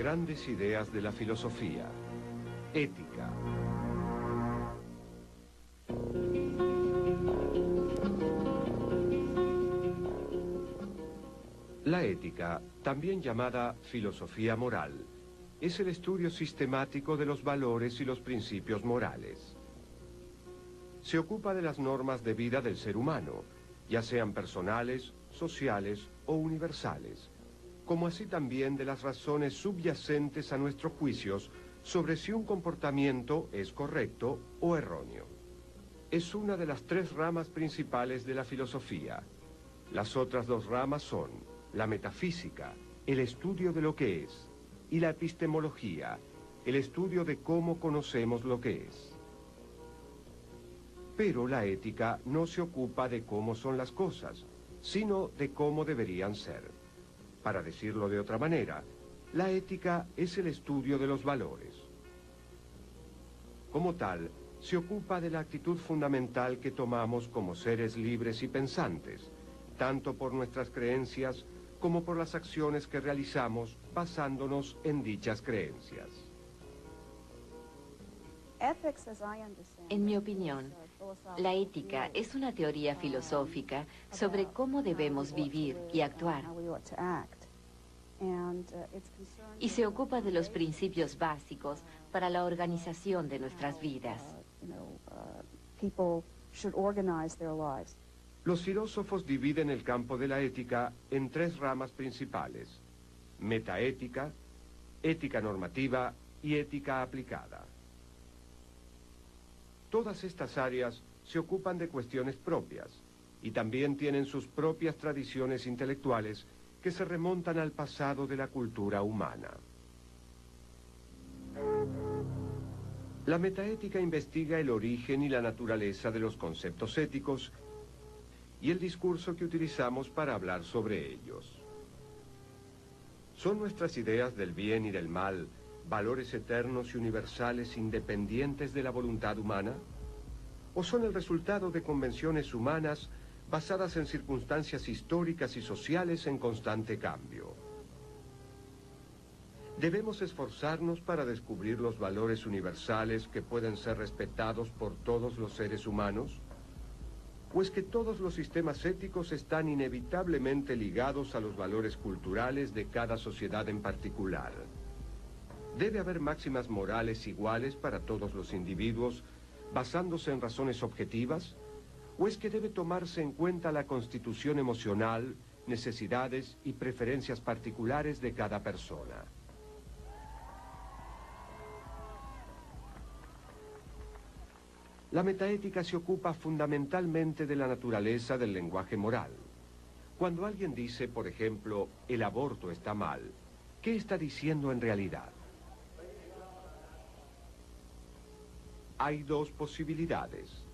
grandes ideas de la filosofía. Ética. La ética, también llamada filosofía moral, es el estudio sistemático de los valores y los principios morales. Se ocupa de las normas de vida del ser humano, ya sean personales, sociales o universales, como así también de las razones subyacentes a nuestros juicios sobre si un comportamiento es correcto o erróneo. Es una de las tres ramas principales de la filosofía. Las otras dos ramas son la metafísica, el estudio de lo que es, y la epistemología, el estudio de cómo conocemos lo que es. Pero la ética no se ocupa de cómo son las cosas, sino de cómo deberían ser. Para decirlo de otra manera, la ética es el estudio de los valores. Como tal, se ocupa de la actitud fundamental que tomamos como seres libres y pensantes, tanto por nuestras creencias como por las acciones que realizamos basándonos en dichas creencias. En mi opinión, la ética es una teoría filosófica sobre cómo debemos vivir y actuar. Y se ocupa de los principios básicos para la organización de nuestras vidas. Los filósofos dividen el campo de la ética en tres ramas principales: metaética, ética normativa y ética aplicada. Todas estas áreas se ocupan de cuestiones propias y también tienen sus propias tradiciones intelectuales que se remontan al pasado de la cultura humana. La metaética investiga el origen y la naturaleza de los conceptos éticos y el discurso que utilizamos para hablar sobre ellos. ¿Son nuestras ideas del bien y del mal valores eternos y universales independientes de la voluntad humana? ¿O son el resultado de convenciones humanas basadas en circunstancias históricas y sociales en constante cambio? ¿Debemos esforzarnos para descubrir los valores universales que pueden ser respetados por todos los seres humanos? ¿O es que todos los sistemas éticos están inevitablemente ligados a los valores culturales de cada sociedad en particular? ¿Debe haber máximas morales iguales para todos los individuos, basándose en razones objetivas? ¿O es que debe tomarse en cuenta la constitución emocional, necesidades y preferencias particulares de cada persona? La metaética se ocupa fundamentalmente de la naturaleza del lenguaje moral. Cuando alguien dice, por ejemplo, el aborto está mal, ¿qué está diciendo en realidad? Hay dos posibilidades: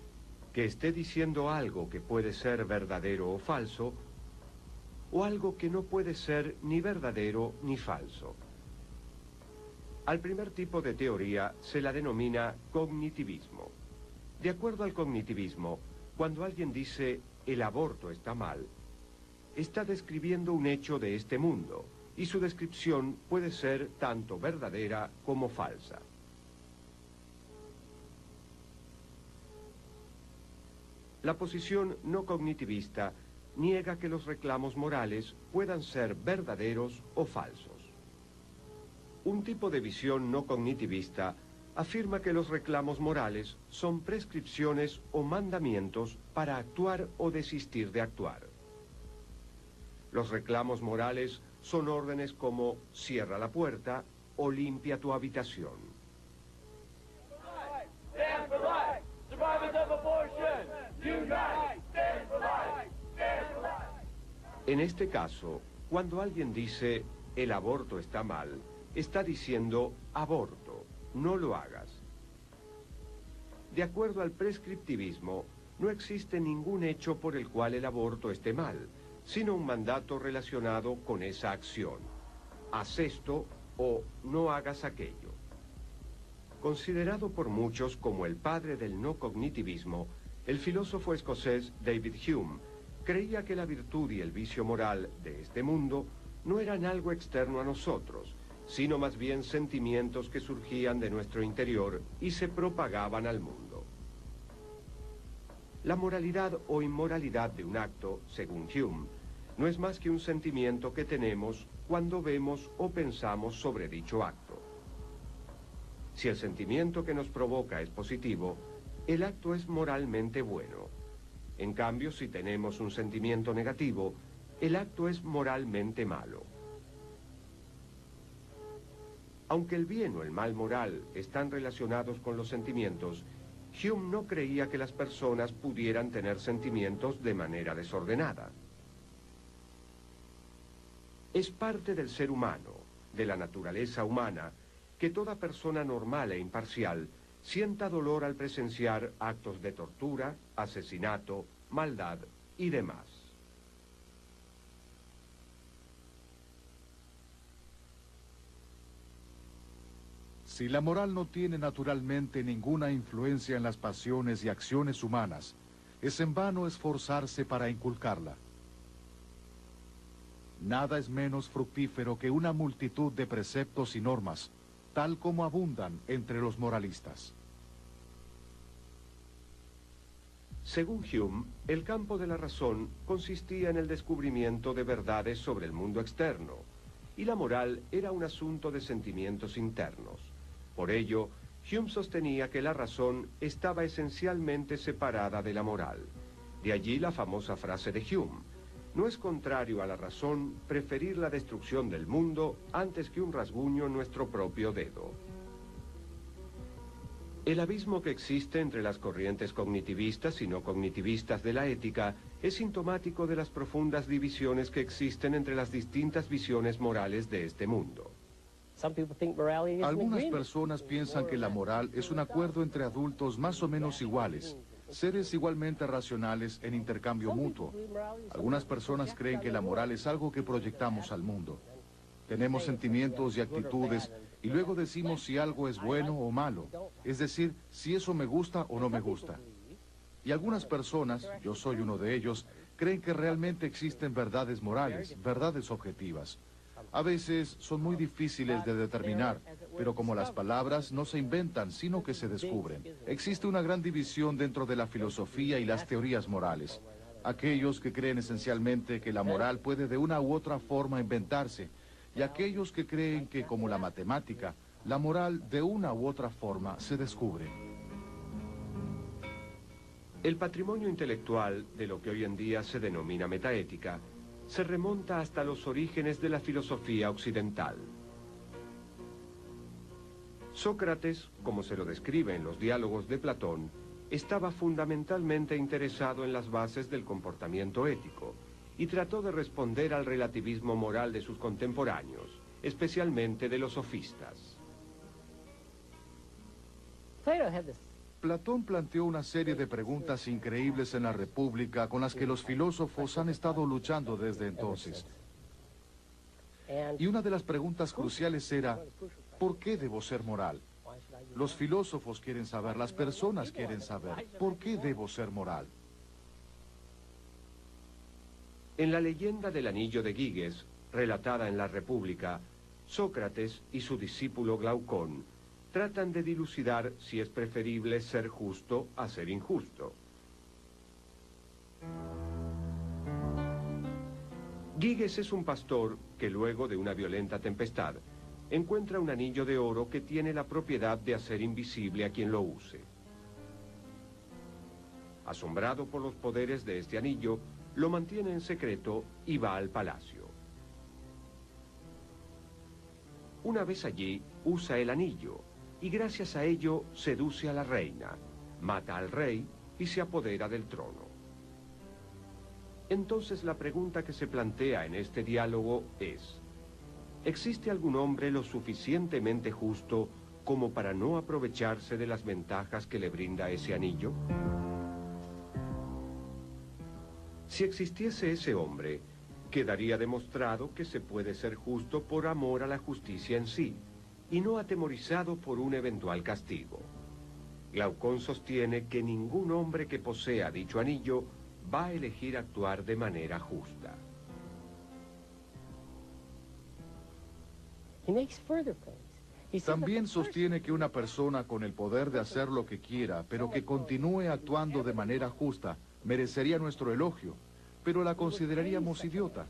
que esté diciendo algo que puede ser verdadero o falso, o algo que no puede ser ni verdadero ni falso. Al primer tipo de teoría se la denomina cognitivismo. De acuerdo al cognitivismo, cuando alguien dice el aborto está mal, está describiendo un hecho de este mundo, y su descripción puede ser tanto verdadera como falsa. La posición no cognitivista niega que los reclamos morales puedan ser verdaderos o falsos. Un tipo de visión no cognitivista afirma que los reclamos morales son prescripciones o mandamientos para actuar o desistir de actuar. Los reclamos morales son órdenes como cierra la puerta o limpia tu habitación. En este caso, cuando alguien dice el aborto está mal, está diciendo aborto, no lo hagas. De acuerdo al prescriptivismo, no existe ningún hecho por el cual el aborto esté mal, sino un mandato relacionado con esa acción. Haz esto o no hagas aquello. Considerado por muchos como el padre del no cognitivismo, el filósofo escocés David Hume creía que la virtud y el vicio moral de este mundo no eran algo externo a nosotros, sino más bien sentimientos que surgían de nuestro interior y se propagaban al mundo. La moralidad o inmoralidad de un acto, según Hume, no es más que un sentimiento que tenemos cuando vemos o pensamos sobre dicho acto. Si el sentimiento que nos provoca es positivo, el acto es moralmente bueno. En cambio, si tenemos un sentimiento negativo, el acto es moralmente malo. Aunque el bien o el mal moral están relacionados con los sentimientos, Hume no creía que las personas pudieran tener sentimientos de manera desordenada. Es parte del ser humano, de la naturaleza humana, que toda persona normal e imparcial sienta dolor al presenciar actos de tortura, asesinato, maldad y demás. Si la moral no tiene naturalmente ninguna influencia en las pasiones y acciones humanas, es en vano esforzarse para inculcarla. Nada es menos fructífero que una multitud de preceptos y normas, tal como abundan entre los moralistas. Según Hume, el campo de la razón consistía en el descubrimiento de verdades sobre el mundo externo, y la moral era un asunto de sentimientos internos. Por ello, Hume sostenía que la razón estaba esencialmente separada de la moral. De allí la famosa frase de Hume: no es contrario a la razón preferir la destrucción del mundo antes que un rasguño en nuestro propio dedo. El abismo que existe entre las corrientes cognitivistas y no cognitivistas de la ética es sintomático de las profundas divisiones que existen entre las distintas visiones morales de este mundo. Algunas personas piensan que la moral es un acuerdo entre adultos más o menos iguales, seres igualmente racionales en intercambio mutuo. Algunas personas creen que la moral es algo que proyectamos al mundo. Tenemos sentimientos y actitudes y luego decimos si algo es bueno o malo, es decir, si eso me gusta o no me gusta. Y algunas personas, yo soy uno de ellos, creen que realmente existen verdades morales, verdades objetivas. A veces son muy difíciles de determinar, pero como las palabras no se inventan, sino que se descubren. Existe una gran división dentro de la filosofía y las teorías morales. Aquellos que creen esencialmente que la moral puede de una u otra forma inventarse, y aquellos que creen que, como la matemática, la moral de una u otra forma se descubre. El patrimonio intelectual de lo que hoy en día se denomina metaética se remonta hasta los orígenes de la filosofía occidental. Sócrates, como se lo describe en los diálogos de Platón, estaba fundamentalmente interesado en las bases del comportamiento ético y trató de responder al relativismo moral de sus contemporáneos, especialmente de los sofistas. Platón planteó una serie de preguntas increíbles en la República con las que los filósofos han estado luchando desde entonces. Y una de las preguntas cruciales era, ¿por qué debo ser moral? Los filósofos quieren saber, las personas quieren saber, ¿por qué debo ser moral? En la leyenda del Anillo de Giges, relatada en la República, Sócrates y su discípulo Glaucón tratan de dilucidar si es preferible ser justo a ser injusto. Giges es un pastor que luego de una violenta tempestad encuentra un anillo de oro que tiene la propiedad de hacer invisible a quien lo use. Asombrado por los poderes de este anillo, lo mantiene en secreto y va al palacio. Una vez allí, usa el anillo y gracias a ello seduce a la reina, mata al rey y se apodera del trono. Entonces la pregunta que se plantea en este diálogo es: ¿existe algún hombre lo suficientemente justo como para no aprovecharse de las ventajas que le brinda ese anillo? Si existiese ese hombre, quedaría demostrado que se puede ser justo por amor a la justicia en sí, y no atemorizado por un eventual castigo. Glaucón sostiene que ningún hombre que posea dicho anillo va a elegir actuar de manera justa. También sostiene que una persona con el poder de hacer lo que quiera, pero que continúe actuando de manera justa, merecería nuestro elogio, pero la consideraríamos idiota.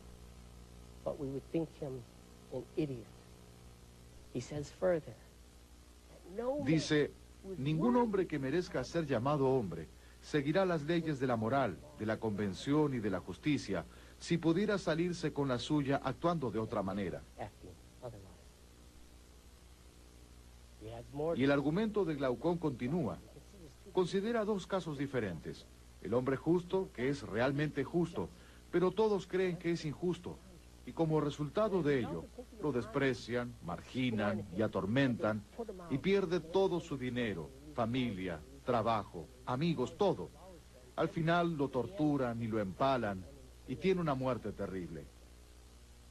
Dice, ningún hombre que merezca ser llamado hombre seguirá las leyes de la moral, de la convención y de la justicia, si pudiera salirse con la suya actuando de otra manera. Y el argumento de Glaucón continúa. Considera dos casos diferentes. El hombre justo, que es realmente justo, pero todos creen que es injusto. Y como resultado de ello, lo desprecian, marginan y atormentan, y pierde todo su dinero, familia, trabajo, amigos, todo. Al final lo torturan y lo empalan, y tiene una muerte terrible.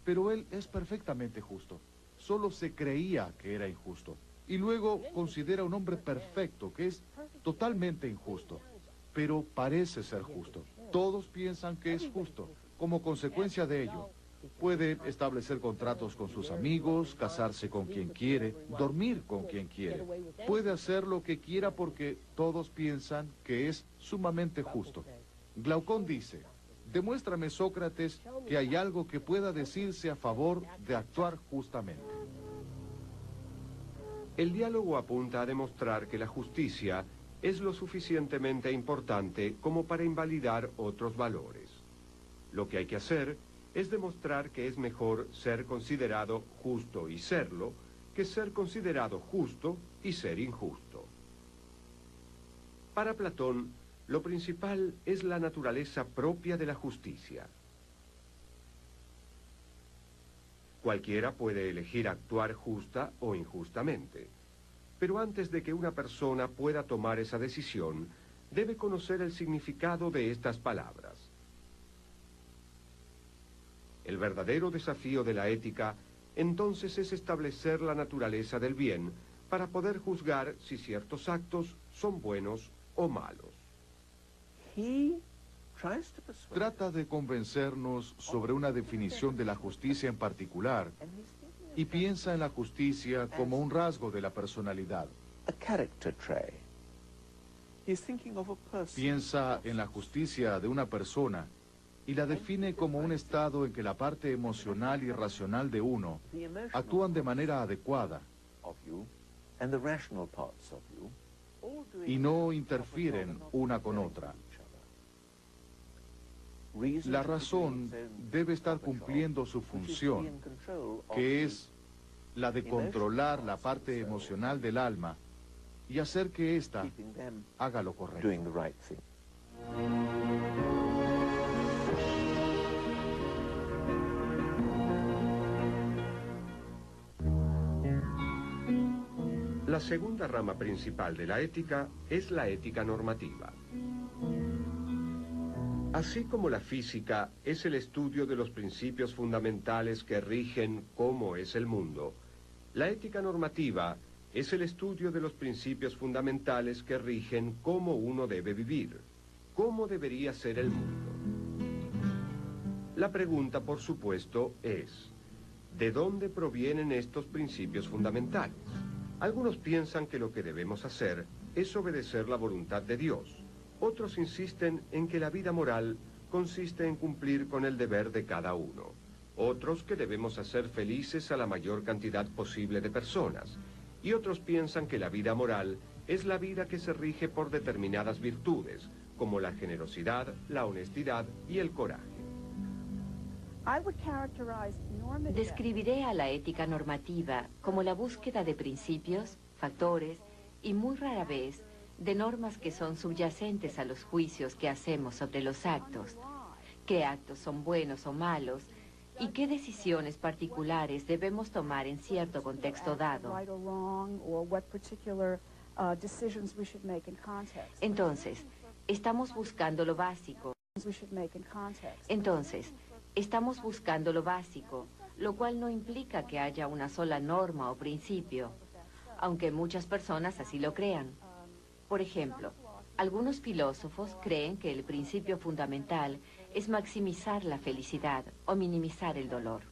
Pero él es perfectamente justo. Solo se creía que era injusto. Y luego considera un hombre perfecto, que es totalmente injusto, pero parece ser justo. Todos piensan que es justo. Como consecuencia de ello, puede establecer contratos con sus amigos, casarse con quien quiere, dormir con quien quiere. Puede hacer lo que quiera porque todos piensan que es sumamente justo. Glaucón dice, demuéstrame, Sócrates, que hay algo que pueda decirse a favor de actuar justamente. El diálogo apunta a demostrar que la justicia es lo suficientemente importante como para invalidar otros valores. Lo que hay que hacer es demostrar que es mejor ser considerado justo y serlo, que ser considerado justo y ser injusto. Para Platón, lo principal es la naturaleza propia de la justicia. Cualquiera puede elegir actuar justa o injustamente. Pero antes de que una persona pueda tomar esa decisión, debe conocer el significado de estas palabras. El verdadero desafío de la ética, entonces, es establecer la naturaleza del bien para poder juzgar si ciertos actos son buenos o malos. Trata de convencernos sobre una definición de la justicia en particular y piensa en la justicia como un rasgo de la personalidad. Piensa en la justicia de una persona y la define como un estado en que la parte emocional y racional de uno actúan de manera adecuada y no interfieren una con otra. La razón debe estar cumpliendo su función, que es la de controlar la parte emocional del alma y hacer que ésta haga lo correcto. La segunda rama principal de la ética es la ética normativa. Así como la física es el estudio de los principios fundamentales que rigen cómo es el mundo, la ética normativa es el estudio de los principios fundamentales que rigen cómo uno debe vivir, cómo debería ser el mundo. La pregunta, por supuesto, es, ¿de dónde provienen estos principios fundamentales? Algunos piensan que lo que debemos hacer es obedecer la voluntad de Dios. Otros insisten en que la vida moral consiste en cumplir con el deber de cada uno. Otros que debemos hacer felices a la mayor cantidad posible de personas. Y otros piensan que la vida moral es la vida que se rige por determinadas virtudes, como la generosidad, la honestidad y el coraje. Describiré a la ética normativa como la búsqueda de principios, factores y muy rara vez de normas que son subyacentes a los juicios que hacemos sobre los actos, qué actos son buenos o malos, y qué decisiones particulares debemos tomar en cierto contexto dado. Entonces, estamos buscando lo básico. Lo cual no implica que haya una sola norma o principio, aunque muchas personas así lo crean. Por ejemplo, algunos filósofos creen que el principio fundamental es maximizar la felicidad o minimizar el dolor.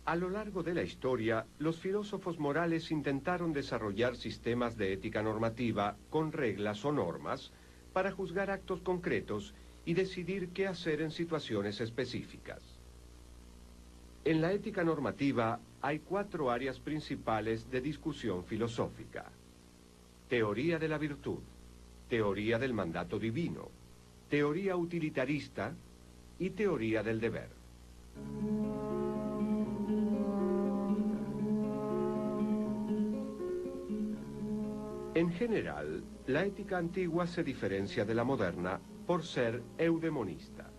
A lo largo de la historia, los filósofos morales intentaron desarrollar sistemas de ética normativa con reglas o normas para juzgar actos concretos y decidir qué hacer en situaciones específicas. En la ética normativa hay 4 áreas principales de discusión filosófica: teoría de la virtud, teoría del mandato divino, teoría utilitarista y teoría del deber. En general, la ética antigua se diferencia de la moderna por ser eudemonista.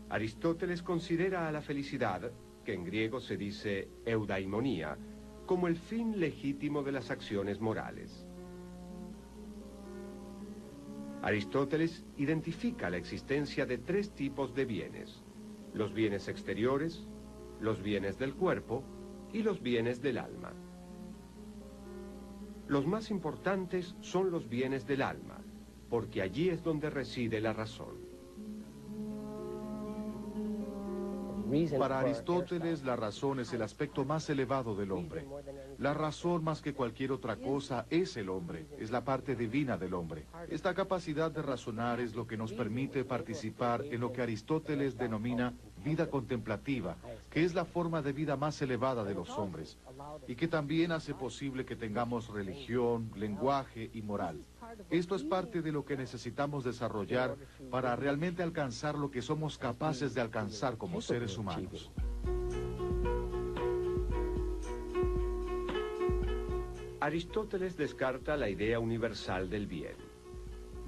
Aristóteles considera a la felicidad, que en griego se dice eudaimonía, como el fin legítimo de las acciones morales. Aristóteles identifica la existencia de 3 tipos de bienes: los bienes exteriores, los bienes del cuerpo y los bienes del alma. Los más importantes son los bienes del alma, porque allí es donde reside la razón. Para Aristóteles, la razón es el aspecto más elevado del hombre. La razón, más que cualquier otra cosa, es el hombre, es la parte divina del hombre. Esta capacidad de razonar es lo que nos permite participar en lo que Aristóteles denomina vida contemplativa, que es la forma de vida más elevada de los hombres, y que también hace posible que tengamos religión, lenguaje y moral. Esto es parte de lo que necesitamos desarrollar para realmente alcanzar lo que somos capaces de alcanzar como seres humanos. Aristóteles descarta la idea universal del bien.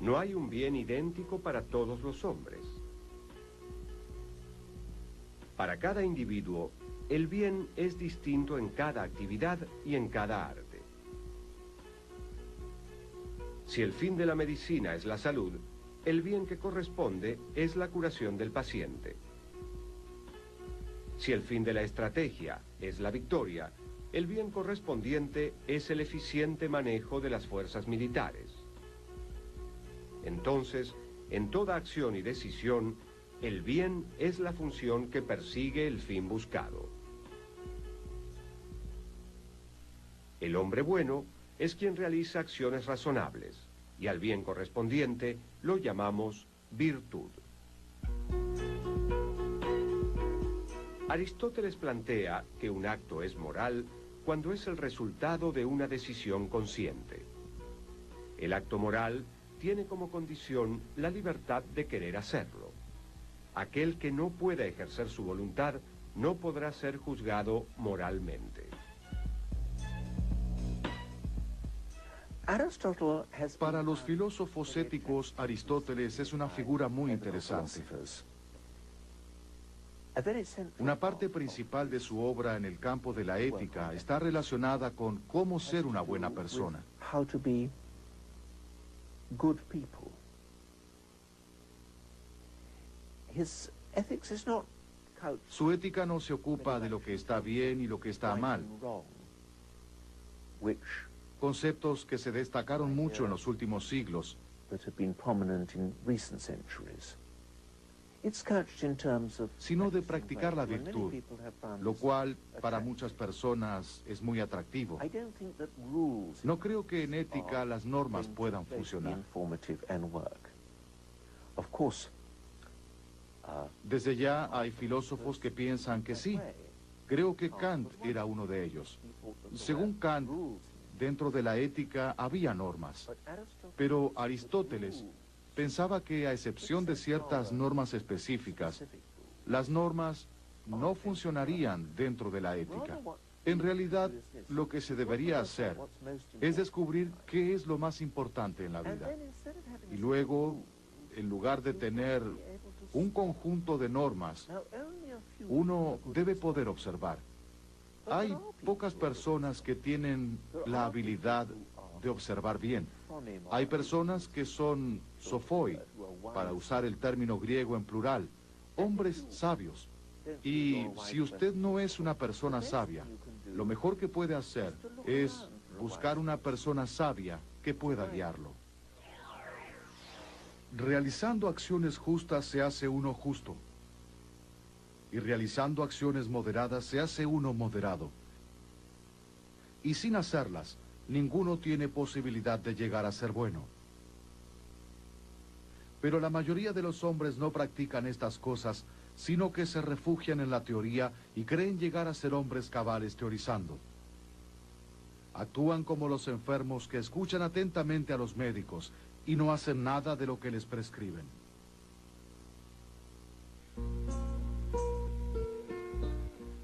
No hay un bien idéntico para todos los hombres. Para cada individuo, el bien es distinto en cada actividad y en cada arte. Si el fin de la medicina es la salud, el bien que corresponde es la curación del paciente. Si el fin de la estrategia es la victoria, el bien correspondiente es el eficiente manejo de las fuerzas militares. Entonces, en toda acción y decisión, el bien es la función que persigue el fin buscado. El hombre bueno es quien realiza acciones razonables, y al bien correspondiente lo llamamos virtud. Aristóteles plantea que un acto es moral cuando es el resultado de una decisión consciente. El acto moral tiene como condición la libertad de querer hacerlo. Aquel que no pueda ejercer su voluntad no podrá ser juzgado moralmente. Para los filósofos éticos, Aristóteles es una figura muy interesante. Una parte principal de su obra en el campo de la ética está relacionada con cómo ser una buena persona. Su ética no se ocupa de lo que está bien y lo que está mal, conceptos que se destacaron mucho en los últimos siglos, sino de practicar la virtud, lo cual para muchas personas es muy atractivo. No creo que en ética las normas puedan funcionar. Desde ya hay filósofos que piensan que sí. Creo que Kant era uno de ellos. Según Kant, dentro de la ética había normas, pero Aristóteles pensaba que, a excepción de ciertas normas específicas, las normas no funcionarían dentro de la ética. En realidad, lo que se debería hacer es descubrir qué es lo más importante en la vida. Y luego, en lugar de tener un conjunto de normas, uno debe poder observar. Hay pocas personas que tienen la habilidad de observar bien. Hay personas que son sophoi, para usar el término griego en plural, hombres sabios. Y si usted no es una persona sabia, lo mejor que puede hacer es buscar una persona sabia que pueda guiarlo. Realizando acciones justas se hace uno justo. y realizando acciones moderadas se hace uno moderado. Y sin hacerlas, ninguno tiene posibilidad de llegar a ser bueno. Pero la mayoría de los hombres no practican estas cosas, sino que se refugian en la teoría y creen llegar a ser hombres cabales teorizando. Actúan como los enfermos que escuchan atentamente a los médicos y no hacen nada de lo que les prescriben.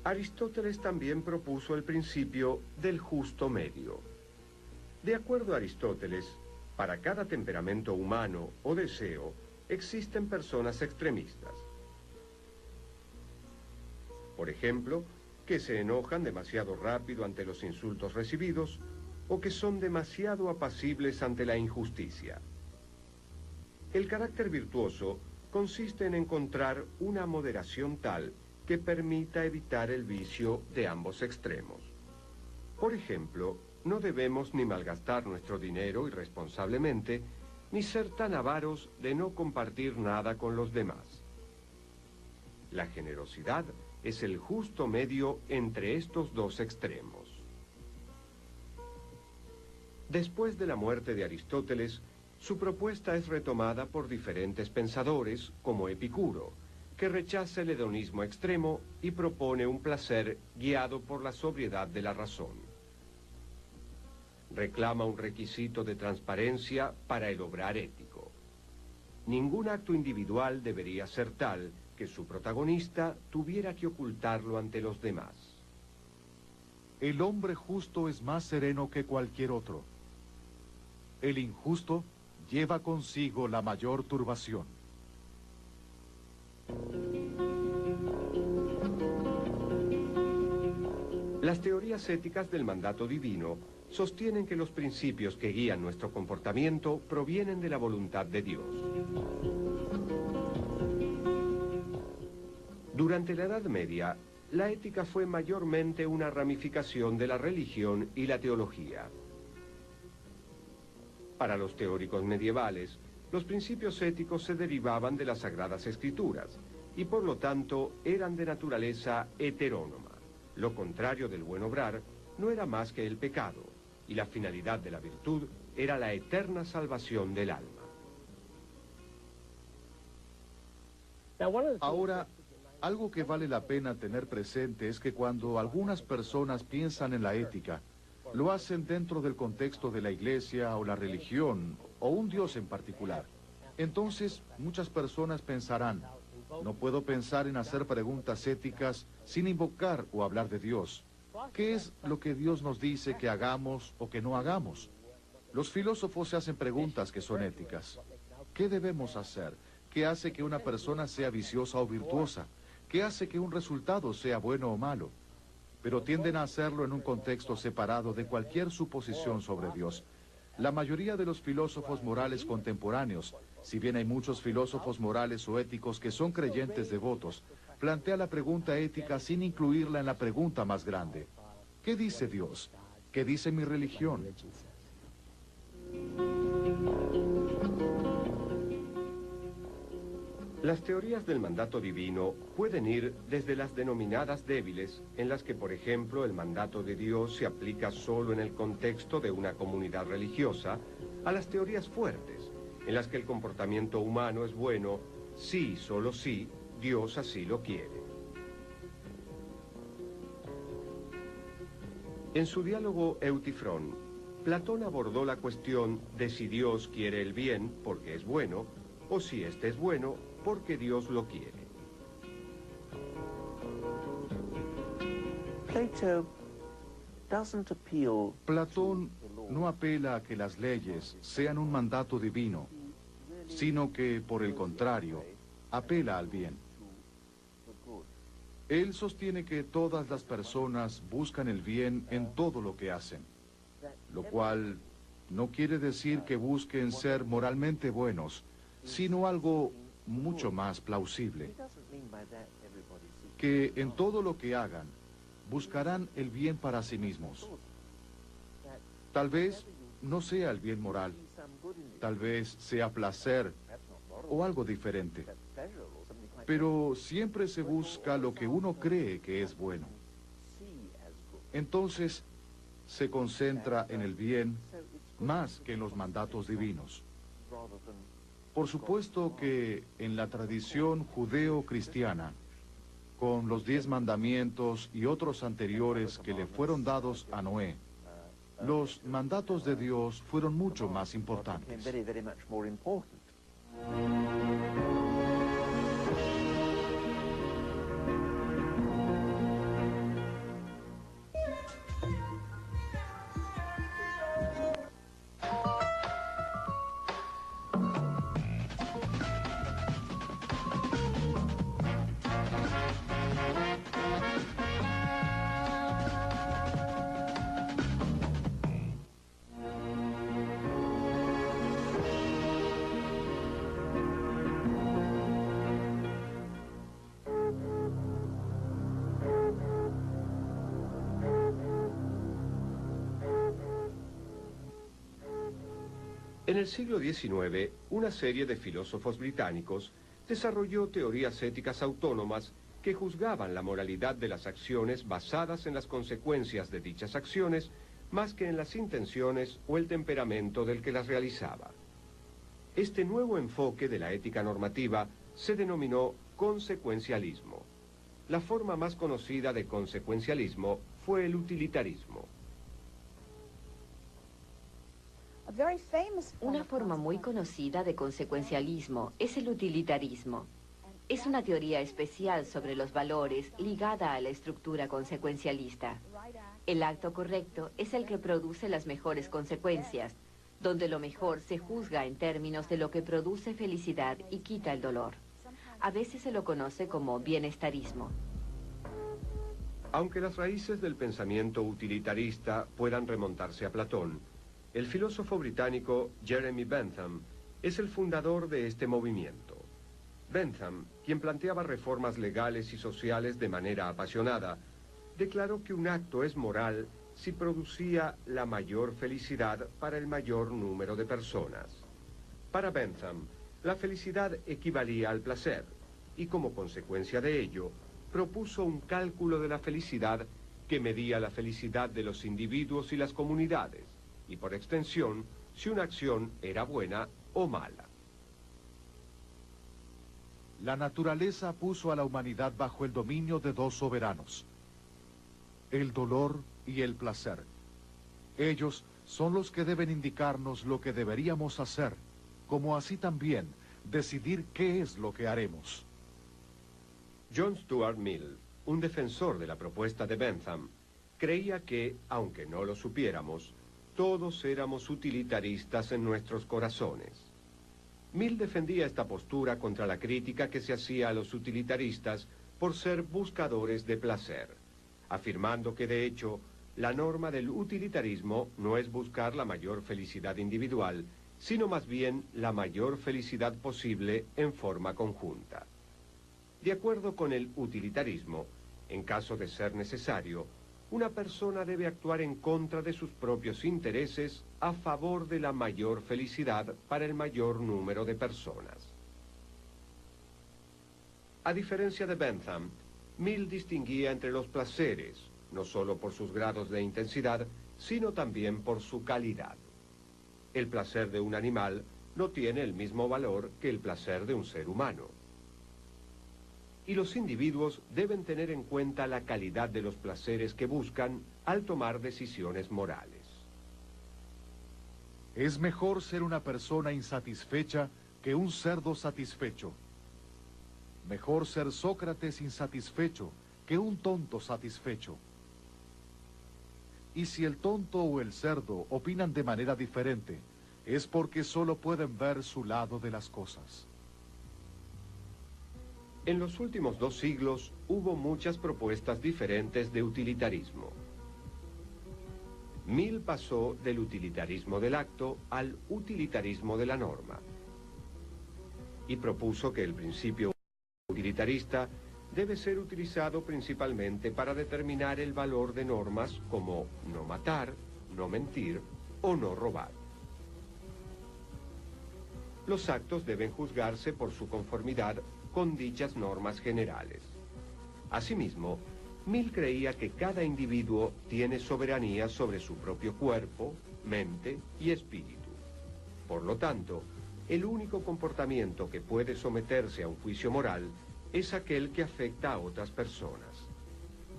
Aristóteles también propuso el principio del justo medio. De acuerdo a Aristóteles, para cada temperamento humano o deseo, existen personas extremistas. Por ejemplo, que se enojan demasiado rápido ante los insultos recibidos o que son demasiado apacibles ante la injusticia. El carácter virtuoso consiste en encontrar una moderación tal que permita evitar el vicio de ambos extremos. Por ejemplo, no debemos ni malgastar nuestro dinero irresponsablemente, ni ser tan avaros de no compartir nada con los demás. La generosidad es el justo medio entre estos dos extremos. Después de la muerte de Aristóteles, su propuesta es retomada por diferentes pensadores, como Epicuro, que rechaza el hedonismo extremo y propone un placer guiado por la sobriedad de la razón. Reclama un requisito de transparencia para el obrar ético. Ningún acto individual debería ser tal que su protagonista tuviera que ocultarlo ante los demás. El hombre justo es más sereno que cualquier otro. El injusto lleva consigo la mayor turbación. Las teorías éticas del mandato divino sostienen que los principios que guían nuestro comportamiento provienen de la voluntad de Dios. Durante la Edad Media, la ética fue mayormente una ramificación de la religión y la teología. Para los teóricos medievales, los principios éticos se derivaban de las Sagradas Escrituras y por lo tanto eran de naturaleza heterónoma. Lo contrario del buen obrar no era más que el pecado, y la finalidad de la virtud era la eterna salvación del alma. Ahora, algo que vale la pena tener presente es que cuando algunas personas piensan en la ética, lo hacen dentro del contexto de la iglesia o la religión o un Dios en particular. Entonces, muchas personas pensarán, no puedo pensar en hacer preguntas éticas sin invocar o hablar de Dios. ¿Qué es lo que Dios nos dice que hagamos o que no hagamos? Los filósofos se hacen preguntas que son éticas. ¿Qué debemos hacer? ¿Qué hace que una persona sea viciosa o virtuosa? ¿Qué hace que un resultado sea bueno o malo? Pero tienden a hacerlo en un contexto separado de cualquier suposición sobre Dios. La mayoría de los filósofos morales contemporáneos, si bien hay muchos filósofos morales o éticos que son creyentes devotos, plantea la pregunta ética sin incluirla en la pregunta más grande. ¿Qué dice Dios? ¿Qué dice mi religión? Las teorías del mandato divino pueden ir desde las denominadas débiles, en las que, por ejemplo, el mandato de Dios se aplica solo en el contexto de una comunidad religiosa, a las teorías fuertes, en las que el comportamiento humano es bueno si, solo si, Dios así lo quiere. En su diálogo Eutifrón, Platón abordó la cuestión de si Dios quiere el bien porque es bueno, o si éste es bueno porque Dios lo quiere. Platón no apela a que las leyes sean un mandato divino, sino que, por el contrario, apela al bien. Él sostiene que todas las personas buscan el bien en todo lo que hacen, lo cual no quiere decir que busquen ser moralmente buenos, sino algo mucho más plausible. Que en todo lo que hagan, buscarán el bien para sí mismos. Tal vez no sea el bien moral, tal vez sea placer o algo diferente. pero siempre se busca lo que uno cree que es bueno. Entonces, se concentra en el bien más que en los mandatos divinos. Por supuesto que en la tradición judeo-cristiana, con los 10 mandamientos y otros anteriores que le fueron dados a Noé, los mandatos de Dios fueron mucho más importantes. En el siglo XIX, una serie de filósofos británicos desarrolló teorías éticas autónomas que juzgaban la moralidad de las acciones basadas en las consecuencias de dichas acciones más que en las intenciones o el temperamento del que las realizaba. Este nuevo enfoque de la ética normativa se denominó consecuencialismo. La forma más conocida de consecuencialismo fue el utilitarismo. Una forma muy conocida de consecuencialismo es el utilitarismo. Es una teoría especial sobre los valores ligada a la estructura consecuencialista. El acto correcto es el que produce las mejores consecuencias, donde lo mejor se juzga en términos de lo que produce felicidad y quita el dolor. A veces se lo conoce como bienestarismo. Aunque las raíces del pensamiento utilitarista puedan remontarse a Platón, el filósofo británico Jeremy Bentham es el fundador de este movimiento. Bentham, quien planteaba reformas legales y sociales de manera apasionada, declaró que un acto es moral si producía la mayor felicidad para el mayor número de personas. Para Bentham, la felicidad equivalía al placer, y como consecuencia de ello, propuso un cálculo de la felicidad que medía la felicidad de los individuos y las comunidades, y por extensión, si una acción era buena o mala. La naturaleza puso a la humanidad bajo el dominio de dos soberanos, el dolor y el placer. Ellos son los que deben indicarnos lo que deberíamos hacer, como así también decidir qué es lo que haremos. John Stuart Mill, un defensor de la propuesta de Bentham, creía que, aunque no lo supiéramos, todos éramos utilitaristas en nuestros corazones. Mill defendía esta postura contra la crítica que se hacía a los utilitaristas por ser buscadores de placer, afirmando que de hecho la norma del utilitarismo no es buscar la mayor felicidad individual, sino más bien la mayor felicidad posible en forma conjunta. De acuerdo con el utilitarismo, en caso de ser necesario, una persona debe actuar en contra de sus propios intereses a favor de la mayor felicidad para el mayor número de personas. A diferencia de Bentham, Mill distinguía entre los placeres, no solo por sus grados de intensidad, sino también por su calidad. El placer de un animal no tiene el mismo valor que el placer de un ser humano. Y los individuos deben tener en cuenta la calidad de los placeres que buscan al tomar decisiones morales. Es mejor ser una persona insatisfecha que un cerdo satisfecho. Mejor ser Sócrates insatisfecho que un tonto satisfecho. Y si el tonto o el cerdo opinan de manera diferente, es porque solo pueden ver su lado de las cosas. En los últimos 2 siglos hubo muchas propuestas diferentes de utilitarismo. Mill pasó del utilitarismo del acto al utilitarismo de la norma y propuso que el principio utilitarista debe ser utilizado principalmente para determinar el valor de normas como no matar, no mentir o no robar. Los actos deben juzgarse por su conformidad con dichas normas generales. Asimismo, Mill creía que cada individuo tiene soberanía sobre su propio cuerpo, mente y espíritu. Por lo tanto, el único comportamiento que puede someterse a un juicio moral es aquel que afecta a otras personas.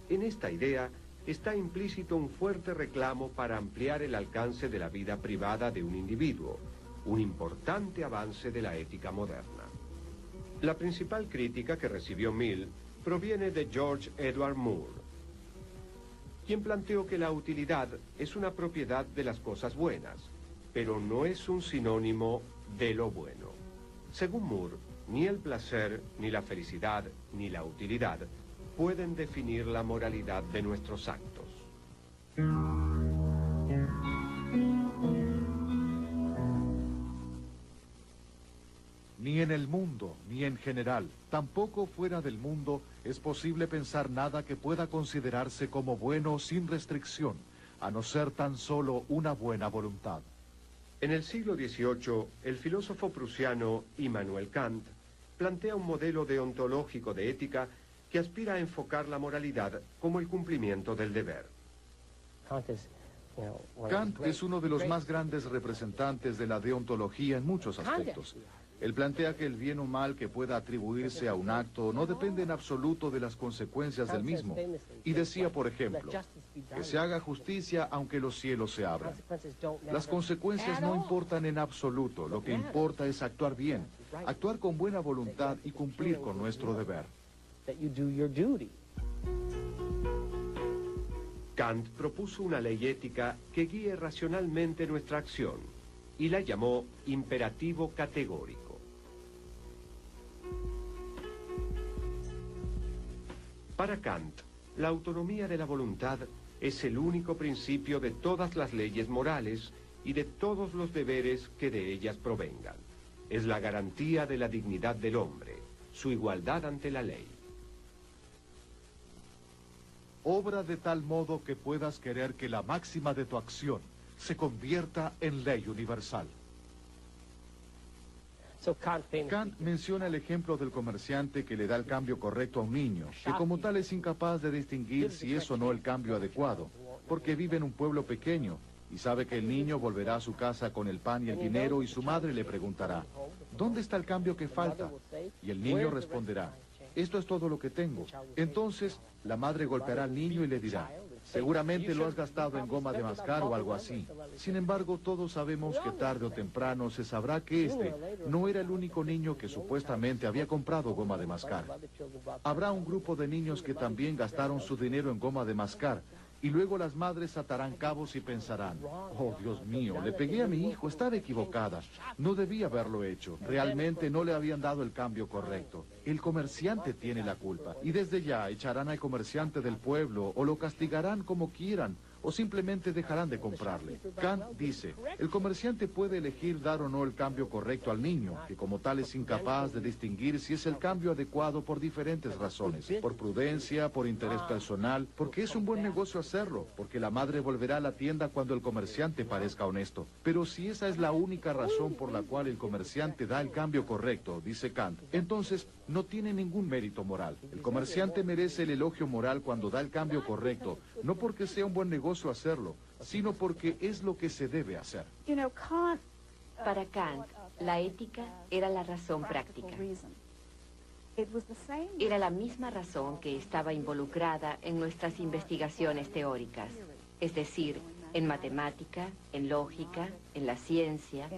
En esta idea está implícito un fuerte reclamo para ampliar el alcance de la vida privada de un individuo, un importante avance de la ética moderna. La principal crítica que recibió Mill proviene de George Edward Moore, quien planteó que la utilidad es una propiedad de las cosas buenas, pero no es un sinónimo de lo bueno. Según Moore, ni el placer, ni la felicidad, ni la utilidad pueden definir la moralidad de nuestros actos. Ni en el mundo, ni en general, tampoco fuera del mundo, es posible pensar nada que pueda considerarse como bueno sin restricción, a no ser tan solo una buena voluntad. En el siglo XVIII, el filósofo prusiano Immanuel Kant plantea un modelo deontológico de ética que aspira a enfocar la moralidad como el cumplimiento del deber. Kant es uno de los más grandes representantes de la deontología en muchos aspectos. Él plantea que el bien o mal que pueda atribuirse a un acto no depende en absoluto de las consecuencias del mismo. Y decía, por ejemplo, que se haga justicia aunque los cielos se abran. Las consecuencias no importan en absoluto, lo que importa es actuar bien, actuar con buena voluntad y cumplir con nuestro deber. Kant propuso una ley ética que guíe racionalmente nuestra acción y la llamó imperativo categórico. Para Kant, la autonomía de la voluntad es el único principio de todas las leyes morales y de todos los deberes que de ellas provengan. Es la garantía de la dignidad del hombre, su igualdad ante la ley. Obra de tal modo que puedas querer que la máxima de tu acción se convierta en ley universal. Kant menciona el ejemplo del comerciante que le da el cambio correcto a un niño, que como tal es incapaz de distinguir si es o no el cambio adecuado, porque vive en un pueblo pequeño y sabe que el niño volverá a su casa con el pan y el dinero y su madre le preguntará, ¿dónde está el cambio que falta? Y el niño responderá, esto es todo lo que tengo. Entonces la madre golpeará al niño y le dirá, seguramente lo has gastado en goma de mascar o algo así. Sin embargo, todos sabemos que tarde o temprano se sabrá que este no era el único niño que supuestamente había comprado goma de mascar. Habrá un grupo de niños que también gastaron su dinero en goma de mascar, y luego las madres atarán cabos y pensarán, oh Dios mío, le pegué a mi hijo, estaba equivocada, no debía haberlo hecho, realmente no le habían dado el cambio correcto. El comerciante tiene la culpa, y desde ya echarán al comerciante del pueblo, o lo castigarán como quieran, o simplemente dejarán de comprarle. Kant dice, el comerciante puede elegir dar o no el cambio correcto al niño, que como tal es incapaz de distinguir si es el cambio adecuado por diferentes razones, por prudencia, por interés personal, porque es un buen negocio hacerlo, porque la madre volverá a la tienda cuando el comerciante parezca honesto. Pero si esa es la única razón por la cual el comerciante da el cambio correcto, dice Kant, entonces no tiene ningún mérito moral. El comerciante merece el elogio moral cuando da el cambio correcto, no porque sea un buen negocio hacerlo, sino porque es lo que se debe hacer. Para Kant, la ética era la razón práctica. Era la misma razón que estaba involucrada en nuestras investigaciones teóricas, es decir, en matemática, en lógica, en la ciencia.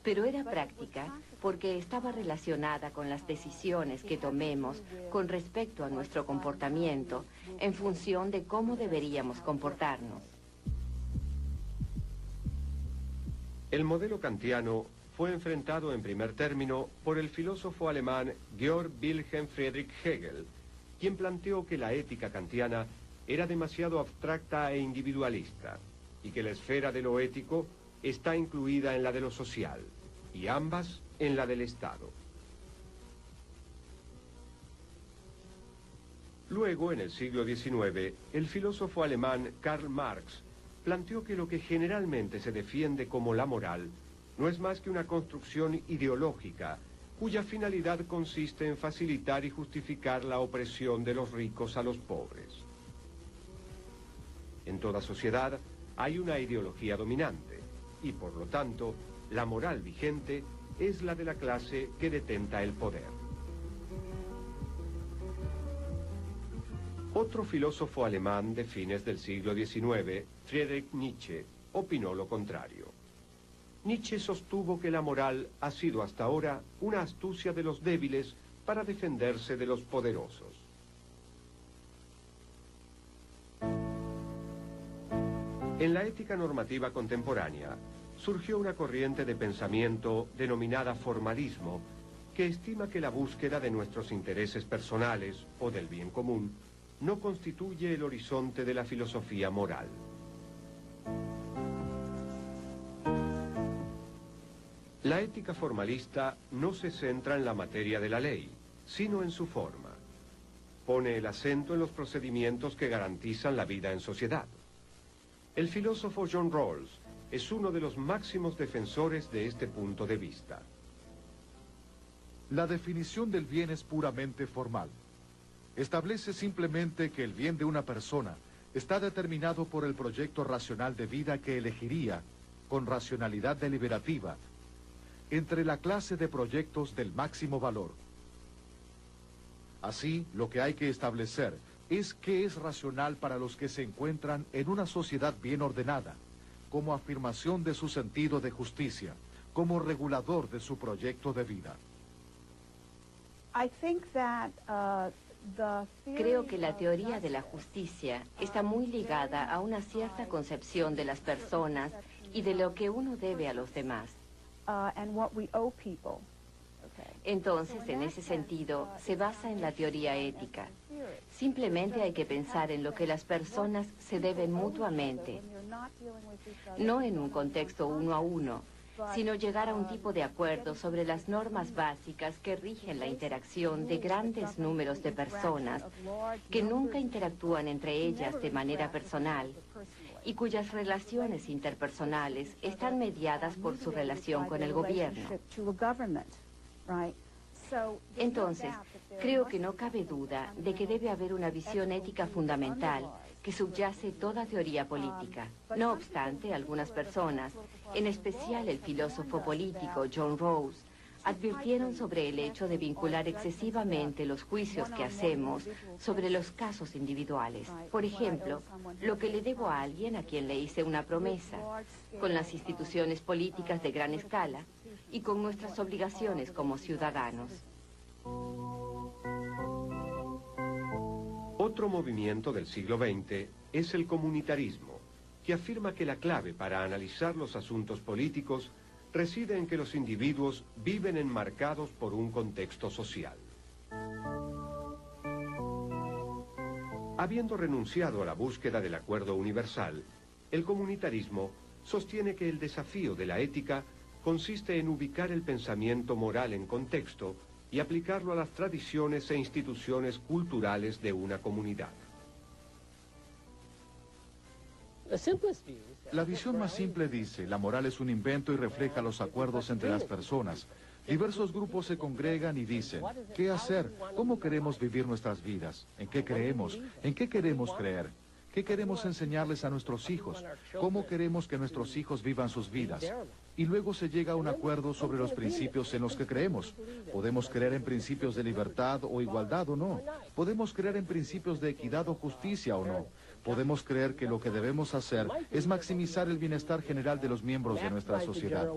Pero era práctica porque estaba relacionada con las decisiones que tomemos con respecto a nuestro comportamiento en función de cómo deberíamos comportarnos. El modelo kantiano fue enfrentado en primer término por el filósofo alemán Georg Wilhelm Friedrich Hegel, quien planteó que la ética kantiana era demasiado abstracta e individualista y que la esfera de lo ético está incluida en la de lo social, y ambas en la del Estado. Luego, en el siglo XIX, el filósofo alemán Karl Marx planteó que lo que generalmente se defiende como la moral no es más que una construcción ideológica cuya finalidad consiste en facilitar y justificar la opresión de los ricos a los pobres. En toda sociedad hay una ideología dominante y, por lo tanto, la moral vigente es la de la clase que detenta el poder. Otro filósofo alemán de fines del siglo XIX, Friedrich Nietzsche, opinó lo contrario. Nietzsche sostuvo que la moral ha sido hasta ahora una astucia de los débiles para defenderse de los poderosos. En la ética normativa contemporánea surgió una corriente de pensamiento denominada formalismo que estima que la búsqueda de nuestros intereses personales o del bien común no constituye el horizonte de la filosofía moral. La ética formalista no se centra en la materia de la ley, sino en su forma. Pone el acento en los procedimientos que garantizan la vida en sociedad. El filósofo John Rawls es uno de los máximos defensores de este punto de vista. La definición del bien es puramente formal. Establece simplemente que el bien de una persona está determinado por el proyecto racional de vida que elegiría, con racionalidad deliberativa, entre la clase de proyectos del máximo valor. Así, lo que hay que establecer es qué es racional para los que se encuentran en una sociedad bien ordenada, como afirmación de su sentido de justicia, como regulador de su proyecto de vida. Creo que la teoría de la justicia está muy ligada a una cierta concepción de las personas y de lo que uno debe a los demás. Entonces, en ese sentido, se basa en la teoría ética. Simplemente hay que pensar en lo que las personas se deben mutuamente, no en un contexto uno a uno, sino llegar a un tipo de acuerdo sobre las normas básicas que rigen la interacción de grandes números de personas que nunca interactúan entre ellas de manera personal y cuyas relaciones interpersonales están mediadas por su relación con el gobierno. Entonces, creo que no cabe duda de que debe haber una visión ética fundamental que subyace toda teoría política. No obstante, algunas personas, en especial el filósofo político John Rawls, advirtieron sobre el hecho de vincular excesivamente los juicios que hacemos sobre los casos individuales. Por ejemplo, lo que le debo a alguien a quien le hice una promesa, con las instituciones políticas de gran escala y con nuestras obligaciones como ciudadanos. Otro movimiento del siglo XX es el comunitarismo, que afirma que la clave para analizar los asuntos políticos reside en que los individuos viven enmarcados por un contexto social. Habiendo renunciado a la búsqueda del acuerdo universal, el comunitarismo sostiene que el desafío de la ética consiste en ubicar el pensamiento moral en contexto y aplicarlo a las tradiciones e instituciones culturales de una comunidad. La visión más simple dice, la moral es un invento y refleja los acuerdos entre las personas. Diversos grupos se congregan y dicen, ¿qué hacer? ¿Cómo queremos vivir nuestras vidas? ¿En qué creemos? ¿En qué queremos creer? ¿Qué queremos enseñarles a nuestros hijos? ¿Cómo queremos que nuestros hijos vivan sus vidas? Y luego se llega a un acuerdo sobre los principios en los que creemos. Podemos creer en principios de libertad o igualdad o no. Podemos creer en principios de equidad o justicia o no. Podemos creer que lo que debemos hacer es maximizar el bienestar general de los miembros de nuestra sociedad.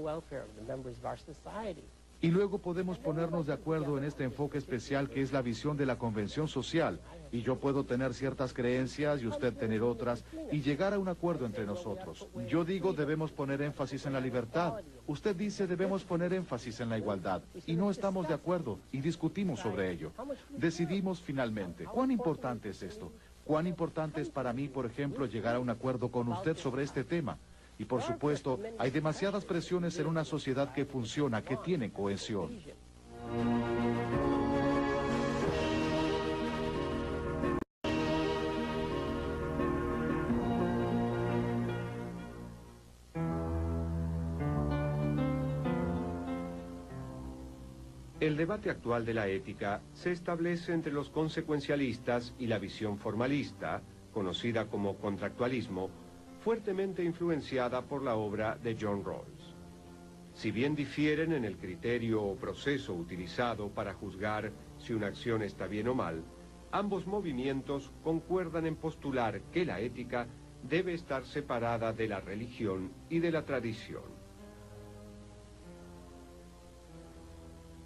Y luego podemos ponernos de acuerdo en este enfoque especial que es la visión de la convención social. Y yo puedo tener ciertas creencias y usted tener otras y llegar a un acuerdo entre nosotros. Yo digo debemos poner énfasis en la libertad. Usted dice debemos poner énfasis en la igualdad. Y no estamos de acuerdo y discutimos sobre ello. Decidimos finalmente. ¿Cuán importante es esto? ¿Cuán importante es para mí, por ejemplo, llegar a un acuerdo con usted sobre este tema? Y por supuesto, hay demasiadas presiones en una sociedad que funciona, que tiene cohesión. El debate actual de la ética se establece entre los consecuencialistas y la visión formalista, conocida como contractualismo, fuertemente influenciada por la obra de John Rawls. Si bien difieren en el criterio o proceso utilizado para juzgar si una acción está bien o mal, ambos movimientos concuerdan en postular que la ética debe estar separada de la religión y de la tradición.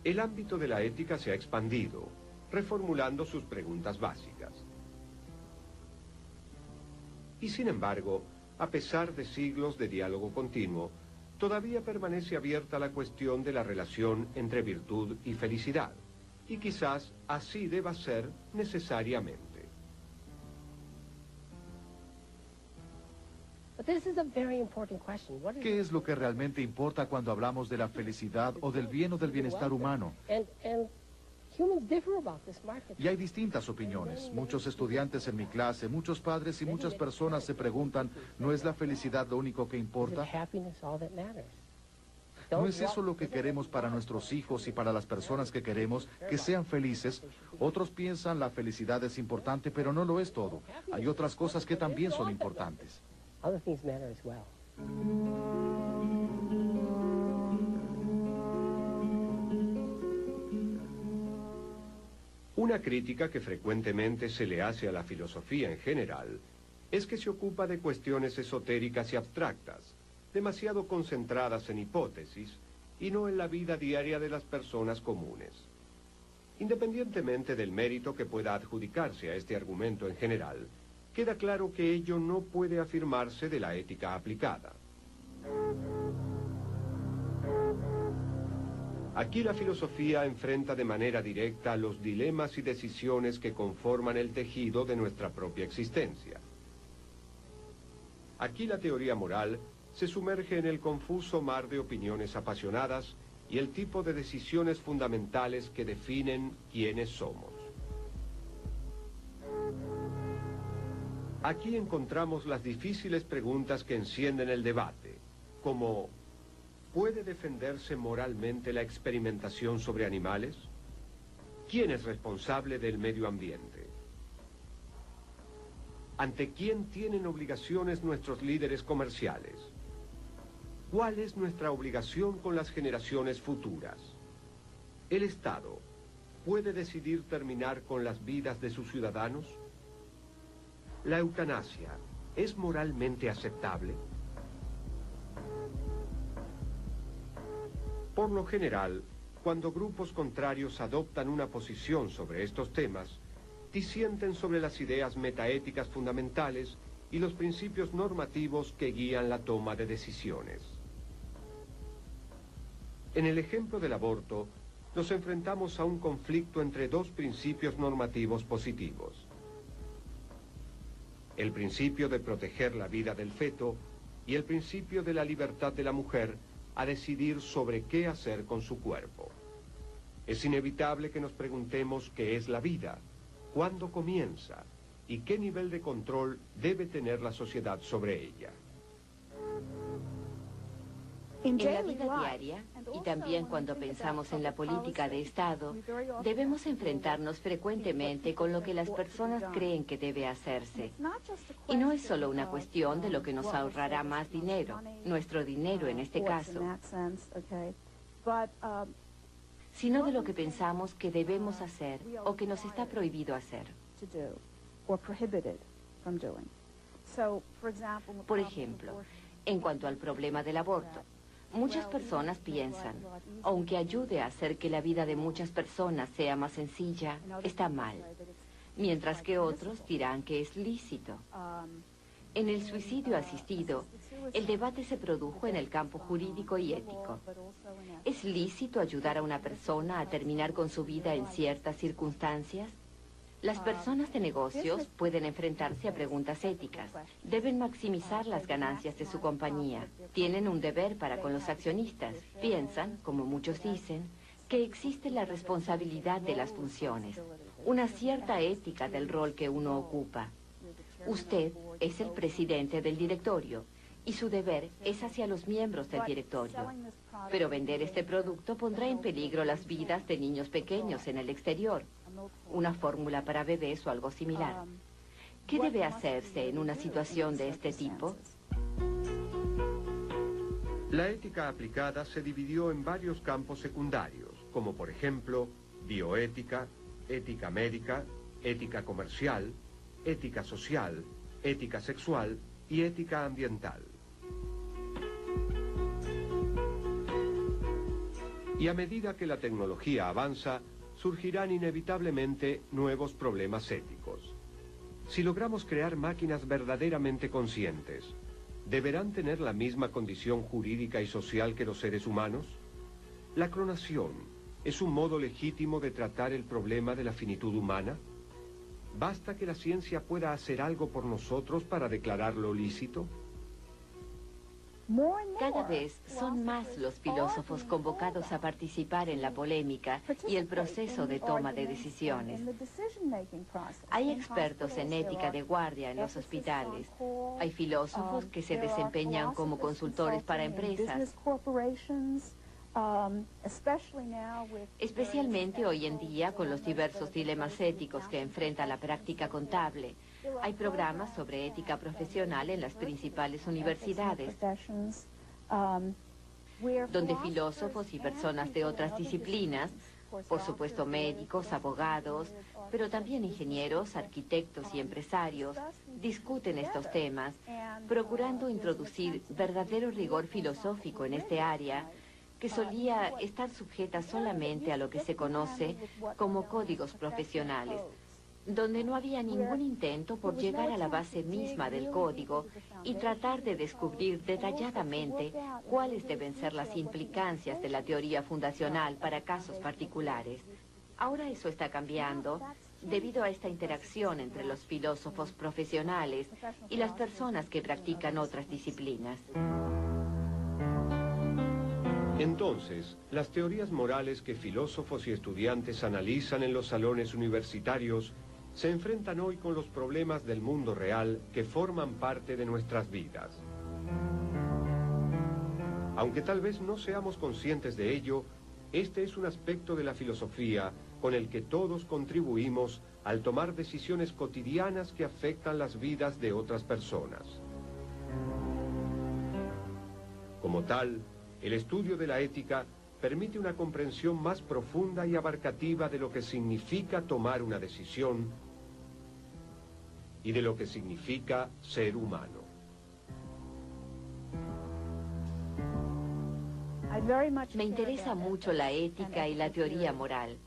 El ámbito de la ética se ha expandido, reformulando sus preguntas básicas. Y sin embargo, a pesar de siglos de diálogo continuo, todavía permanece abierta la cuestión de la relación entre virtud y felicidad, y quizás así deba ser necesariamente. ¿Qué es lo que realmente importa cuando hablamos de la felicidad o del bien o del bienestar humano? Y hay distintas opiniones. Muchos estudiantes en mi clase, muchos padres y muchas personas se preguntan, ¿no es la felicidad lo único que importa? ¿No es eso lo que queremos para nuestros hijos y para las personas que queremos, que sean felices? Otros piensan la felicidad es importante, pero no lo es todo. Hay otras cosas que también son importantes. Una crítica que frecuentemente se le hace a la filosofía en general es que se ocupa de cuestiones esotéricas y abstractas, demasiado concentradas en hipótesis y no en la vida diaria de las personas comunes. Independientemente del mérito que pueda adjudicarse a este argumento en general, queda claro que ello no puede afirmarse de la ética aplicada. Aquí la filosofía enfrenta de manera directa los dilemas y decisiones que conforman el tejido de nuestra propia existencia. Aquí la teoría moral se sumerge en el confuso mar de opiniones apasionadas y el tipo de decisiones fundamentales que definen quiénes somos. Aquí encontramos las difíciles preguntas que encienden el debate, como ¿puede defenderse moralmente la experimentación sobre animales? ¿Quién es responsable del medio ambiente? ¿Ante quién tienen obligaciones nuestros líderes comerciales? ¿Cuál es nuestra obligación con las generaciones futuras? ¿El Estado puede decidir terminar con las vidas de sus ciudadanos? ¿La eutanasia es moralmente aceptable? Por lo general, cuando grupos contrarios adoptan una posición sobre estos temas, disienten sobre las ideas metaéticas fundamentales y los principios normativos que guían la toma de decisiones. En el ejemplo del aborto, nos enfrentamos a un conflicto entre dos principios normativos positivos. El principio de proteger la vida del feto y el principio de la libertad de la mujer a decidir sobre qué hacer con su cuerpo. Es inevitable que nos preguntemos qué es la vida, cuándo comienza y qué nivel de control debe tener la sociedad sobre ella. En la vida diaria, y también cuando pensamos en la política de Estado, debemos enfrentarnos frecuentemente con lo que las personas creen que debe hacerse. Y no es solo una cuestión de lo que nos ahorrará más dinero, nuestro dinero en este caso, sino de lo que pensamos que debemos hacer o que nos está prohibido hacer. Por ejemplo, en cuanto al problema del aborto, muchas personas piensan, aunque ayude a hacer que la vida de muchas personas sea más sencilla, está mal, mientras que otros dirán que es lícito. En el suicidio asistido, el debate se produjo en el campo jurídico y ético. ¿Es lícito ayudar a una persona a terminar con su vida en ciertas circunstancias? Las personas de negocios pueden enfrentarse a preguntas éticas. Deben maximizar las ganancias de su compañía. Tienen un deber para con los accionistas. Piensan, como muchos dicen, que existe la responsabilidad de las funciones, una cierta ética del rol que uno ocupa. Usted es el presidente del directorio y su deber es hacia los miembros del directorio. Pero vender este producto pondrá en peligro las vidas de niños pequeños en el exterior, una fórmula para bebés o algo similar. ¿Qué debe hacerse en una situación de este tipo? La ética aplicada se dividió en varios campos secundarios, como por ejemplo, bioética, ética médica, ética comercial, ética social, ética sexual y ética ambiental. Y a medida que la tecnología avanza, surgirán inevitablemente nuevos problemas éticos. Si logramos crear máquinas verdaderamente conscientes, ¿deberán tener la misma condición jurídica y social que los seres humanos? ¿La clonación es un modo legítimo de tratar el problema de la finitud humana? ¿Basta que la ciencia pueda hacer algo por nosotros para declararlo lícito? Cada vez son más los filósofos convocados a participar en la polémica y el proceso de toma de decisiones. Hay expertos en ética de guardia en los hospitales. Hay filósofos que se desempeñan como consultores para empresas. Especialmente hoy en día con los diversos dilemas éticos que enfrenta la práctica contable. Hay programas sobre ética profesional en las principales universidades, donde filósofos y personas de otras disciplinas, por supuesto médicos, abogados, pero también ingenieros, arquitectos y empresarios, discuten estos temas, procurando introducir verdadero rigor filosófico en este área, que solía estar sujeta solamente a lo que se conoce como códigos profesionales, donde no había ningún intento por llegar a la base misma del código y tratar de descubrir detalladamente cuáles deben ser las implicancias de la teoría fundacional para casos particulares. Ahora eso está cambiando debido a esta interacción entre los filósofos profesionales y las personas que practican otras disciplinas. Entonces, las teorías morales que filósofos y estudiantes analizan en los salones universitarios se enfrentan hoy con los problemas del mundo real que forman parte de nuestras vidas. Aunque tal vez no seamos conscientes de ello, este es un aspecto de la filosofía con el que todos contribuimos al tomar decisiones cotidianas que afectan las vidas de otras personas. Como tal, el estudio de la ética permite una comprensión más profunda y abarcativa de lo que significa tomar una decisión y de lo que significa ser humano. Me interesa mucho la ética y la teoría moral.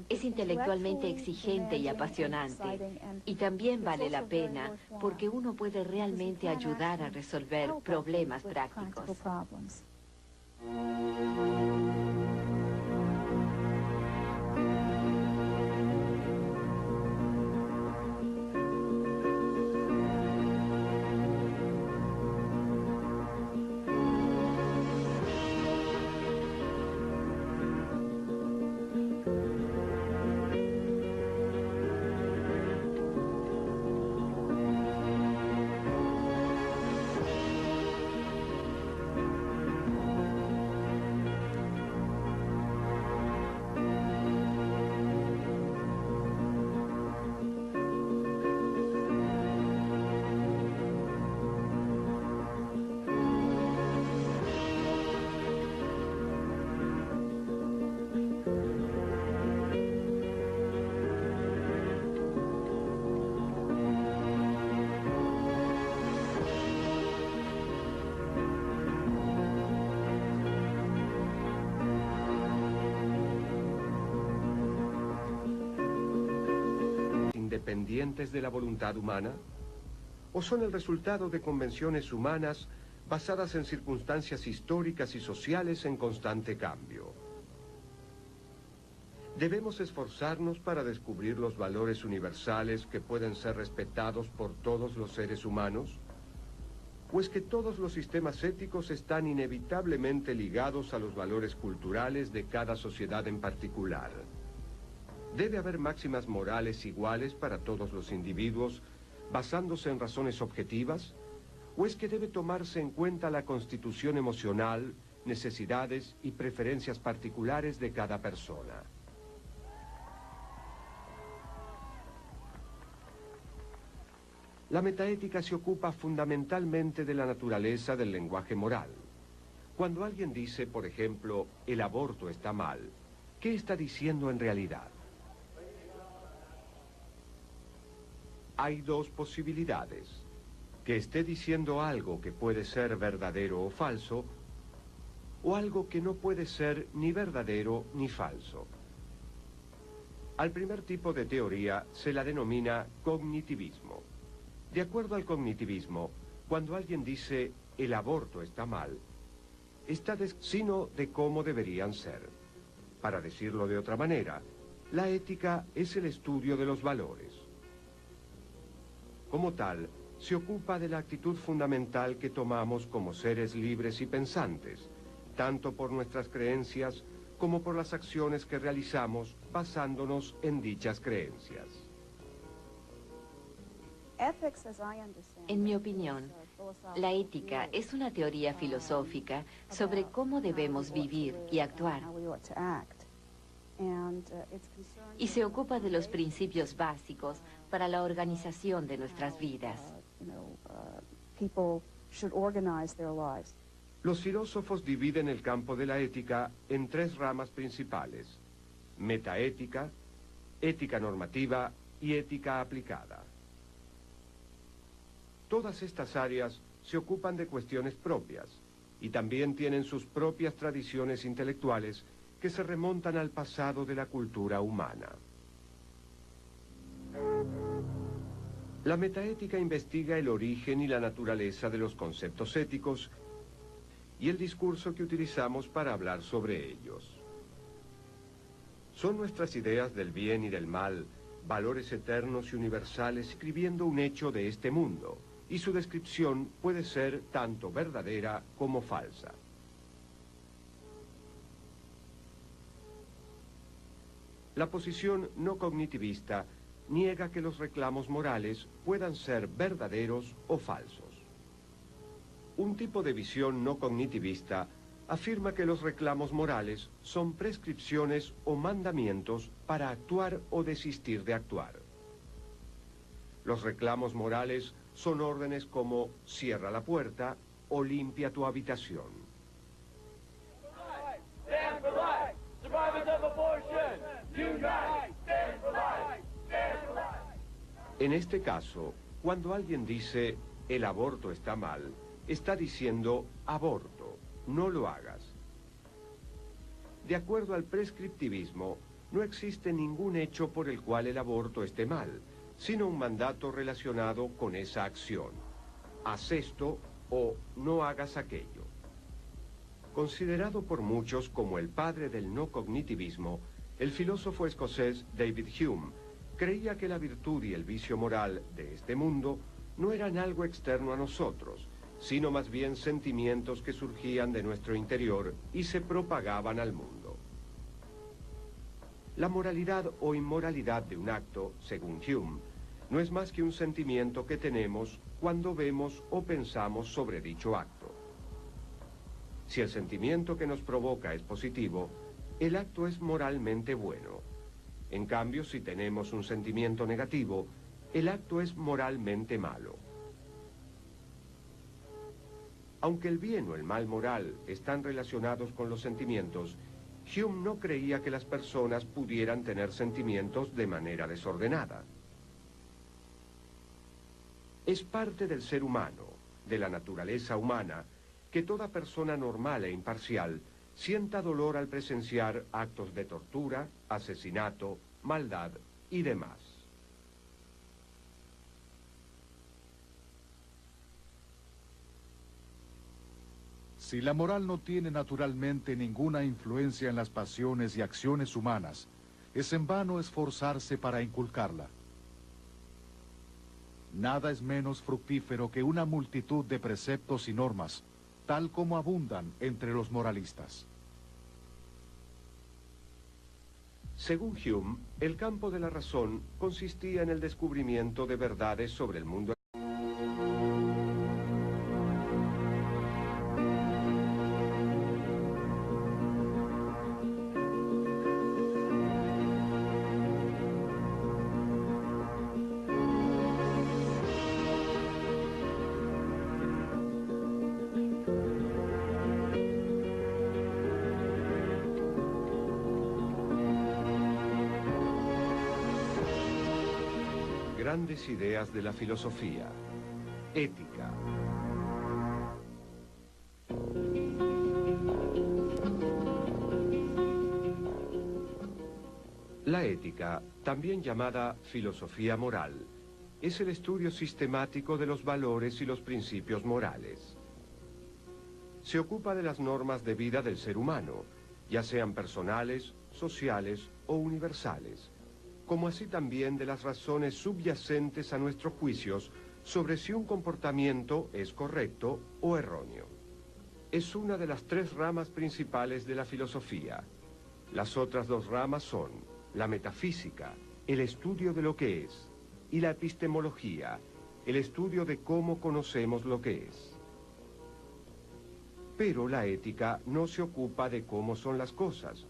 Es intelectualmente exigente y apasionante, y también vale la pena porque uno puede realmente ayudar a resolver problemas prácticos. ¿Independientes de la voluntad humana? ¿O son el resultado de convenciones humanas basadas en circunstancias históricas y sociales en constante cambio? ¿Debemos esforzarnos para descubrir los valores universales que pueden ser respetados por todos los seres humanos? ¿O es que todos los sistemas éticos están inevitablemente ligados a los valores culturales de cada sociedad en particular? ¿Debe haber máximas morales iguales para todos los individuos, basándose en razones objetivas? ¿O es que debe tomarse en cuenta la constitución emocional, necesidades y preferencias particulares de cada persona? La metaética se ocupa fundamentalmente de la naturaleza del lenguaje moral. Cuando alguien dice, por ejemplo, el aborto está mal, ¿qué está diciendo en realidad? Hay dos posibilidades: que esté diciendo algo que puede ser verdadero o falso, o algo que no puede ser ni verdadero ni falso. Al primer tipo de teoría se la denomina cognitivismo. De acuerdo al cognitivismo, cuando alguien dice el aborto está mal, sino de cómo deberían ser. Para decirlo de otra manera, la ética es el estudio de los valores. Como tal, se ocupa de la actitud fundamental que tomamos como seres libres y pensantes, tanto por nuestras creencias como por las acciones que realizamos basándonos en dichas creencias. En mi opinión, la ética es una teoría filosófica sobre cómo debemos vivir y actuar. Y se ocupa de los principios básicos para la organización de nuestras vidas. Los filósofos dividen el campo de la ética en tres ramas principales: metaética, ética normativa y ética aplicada. Todas estas áreas se ocupan de cuestiones propias y también tienen sus propias tradiciones intelectuales que se remontan al pasado de la cultura humana. La metaética investiga el origen y la naturaleza de los conceptos éticos y el discurso que utilizamos para hablar sobre ellos. Son nuestras ideas del bien y del mal, valores eternos y universales escribiendo un hecho de este mundo, y su descripción puede ser tanto verdadera como falsa. La posición no cognitivista niega que los reclamos morales puedan ser verdaderos o falsos. Un tipo de visión no cognitivista afirma que los reclamos morales son prescripciones o mandamientos para actuar o desistir de actuar. Los reclamos morales son órdenes como cierra la puerta o limpia tu habitación. En este caso, cuando alguien dice el aborto está mal, está diciendo aborto, no lo hagas. De acuerdo al prescriptivismo, no existe ningún hecho por el cual el aborto esté mal, sino un mandato relacionado con esa acción. Haz esto o no hagas aquello. Considerado por muchos como el padre del no cognitivismo, el filósofo escocés David Hume creía que la virtud y el vicio moral de este mundo no eran algo externo a nosotros, sino más bien sentimientos que surgían de nuestro interior y se propagaban al mundo. La moralidad o inmoralidad de un acto, según Hume, no es más que un sentimiento que tenemos cuando vemos o pensamos sobre dicho acto. Si el sentimiento que nos provoca es positivo, el acto es moralmente bueno. En cambio, si tenemos un sentimiento negativo, el acto es moralmente malo. Aunque el bien o el mal moral están relacionados con los sentimientos, Hume no creía que las personas pudieran tener sentimientos de manera desordenada. Es parte del ser humano, de la naturaleza humana, que toda persona normal e imparcial sienta dolor al presenciar actos de tortura, asesinato, maldad y demás. Si la moral no tiene naturalmente ninguna influencia en las pasiones y acciones humanas, es en vano esforzarse para inculcarla. Nada es menos fructífero que una multitud de preceptos y normas, tal como abundan entre los moralistas. Según Hume, el campo de la razón consistía en el descubrimiento de verdades sobre el mundo. grandes ideas de la filosofía. Ética. La ética, también llamada filosofía moral, es el estudio sistemático de los valores y los principios morales. Se ocupa de las normas de vida del ser humano, ya sean personales, sociales o universales, como así también de las razones subyacentes a nuestros juicios sobre si un comportamiento es correcto o erróneo. Es una de las tres ramas principales de la filosofía. Las otras dos ramas son la metafísica, el estudio de lo que es, y la epistemología, el estudio de cómo conocemos lo que es. Pero la ética no se ocupa de cómo son las cosas,